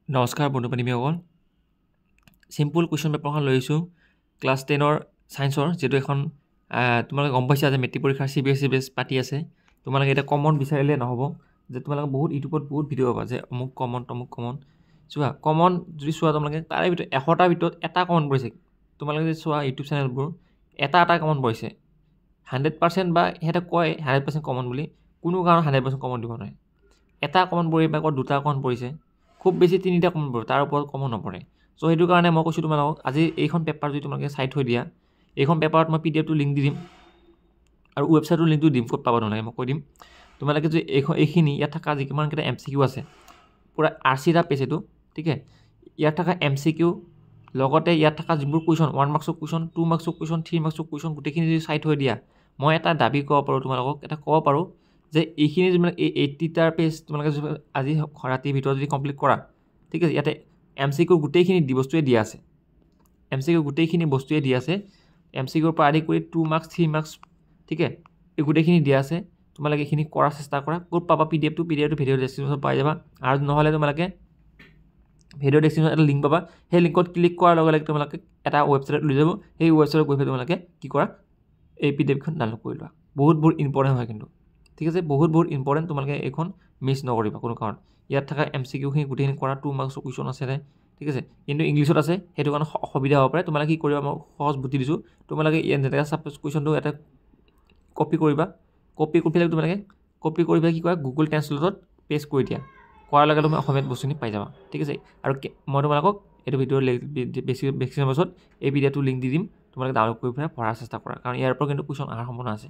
নমস্কাৰ বন্ধু বান্ধৱীসকল simple question পেপাৰখন লৈ আহিছোঁ ক্লাছ 10ৰ ছায়েন্সৰ যিটো এখন তোমালোকে গম পাইছা যে মেট্ৰিক পৰীক্ষাৰ CBSE বেছ পাতি আছে তোমালোকে এতিয়া কমন বিচাৰিলে নহ'ব যে তোমালোকে বহুত ইউটিউবত বহুত ভিডিঅ' পাবা যে অমুক কমন তমুক কমন চোৱা কমন যদি চোৱা তোমালোকে তাৰে ভিতৰত 100টাৰ ভিতৰত এটা কমন পৰিছে তোমালোকে যদি চোৱা ইউটিউব চেনেলবোৰ এটা কমন পৰিছে 100% বা সিহঁতে কয় 100% কমন বুলি কোনো কাৰণ 100% কমন দিব নোৱাৰে এটা কমন পৰি বা আকৌ দুটা কমন পৰিছে খুব বেছি 3টা কমন পৰে তাৰ ওপৰত কমন নপৰে চ' সেইটো কাৰণে মই কৈছোঁ তোমালোকক আজি এইখন পেপাৰ যদি তোমালোকে চাই থৈ দিয়া এইখন পেপাৰত মই PDF টো লিংক দি দিম আৰু ৱেবছাইটৰ লিংকটো দিম ক'ত পাব নালাগে মই কৈ দিম তোমালোকে যদি এইখিনি ইয়াত থকা যিমানকেইটা MCQ আছে পুৰা 80টা পেজ এইটো ঠিক আছে ইয়াত থকা MCQ লগতে ইয়াত থকা যিবোৰ কুৱেশ্যন 1 মাৰ্কছৰ কুৱেশ্যন 2 মাৰ্কছৰ কুৱেশ্যন 3 মাৰ্কছৰ কুৱেশ্যন গোটেইখিনি যদি চাই থৈ দিয়া মই এটা দাবী কৰিব পাৰোঁ তোমালোকক এটা ক'ব পাৰোঁ যে এইখিনি যিবিলাক 80টাৰ পেজ তোমালোকে আজি ৰাতিৰ ভিতৰত যদি কমপ্লিট কৰা ঠিক আছে ইয়াতে MCQ গোটেইখিনি বস্তুৱে দিয়া আছে MCQ গোটেইখিনি বস্তুৱে দিয়া আছে MCQৰ পৰা আদি কৰি 2 মাৰ্কছ 3 মাৰ্কছ ঠিক আছে এই গোটেইখিনি দিয়া আছে তোমালোকে এইখিনি কৰাৰ চেষ্টা কৰা ক'ত পাবা PDF টো ভিডিঅ' ডেছক্ৰিপশ্যনত পাই যাবা আৰু নহ'লে তোমালোকে ভিডিঅ' ডেছক্ৰিপশ্যনত এটা লিংক পাবা সেই লিংকত ক্লিক কৰাৰ লগে লগে তোমালোকে এটা ৱেবছাইটত লৈ যাব সেই ৱেবছাইটত গৈ পেলাই তোমালোকে কি কৰা এই PDFখন ডাউনলোড কৰি লোৱা বহুত ইম্পৰ্টেণ্ট হয় কিন্তু ঠিক আছে বহুত ইম্পৰ্টেণ্ট তোমালোকে এইখন মিছ নকৰিবা কোনো কাৰণ ইয়াত থকা MCQখিনি গোটেইখিনি কৰা 2 মাৰ্কছৰ কুৱেশ্যন আছে ঠিক আছে কিন্তু ইংলিছত আছে সেইটো কাৰণে অসুবিধা হ'ব পাৰে তোমালোকে কি কৰিবা মই সহজ বুদ্ধি দিছোঁ তোমালোকে যেনেকৈ ছাপ'জ কুৱেশ্যনটো এটা কপি কৰিবা কপি কৰি পেলাই তোমালোকে কপি কৰি পেলাই কি কৰা গুগল ট্ৰান্সলেটত পেষ্ট কৰি দিয়া কৰাৰ লগে তুমি অসমীয়াত বস্তুখিনি পাই যাবা ঠিক আছে আৰু মই তোমালোকক এইটো ভিডিঅ'ৰ বেছি পাছত এই ভিডিঅ'টো লিংক দি দিম তোমালোকে ডাউনলোড কৰি পেলাই পঢ়াৰ চেষ্টা কৰা কাৰণ ইয়াৰ পৰা কিন্তু কুৱেশ্যন অহাৰ সম্ভাৱনা আছে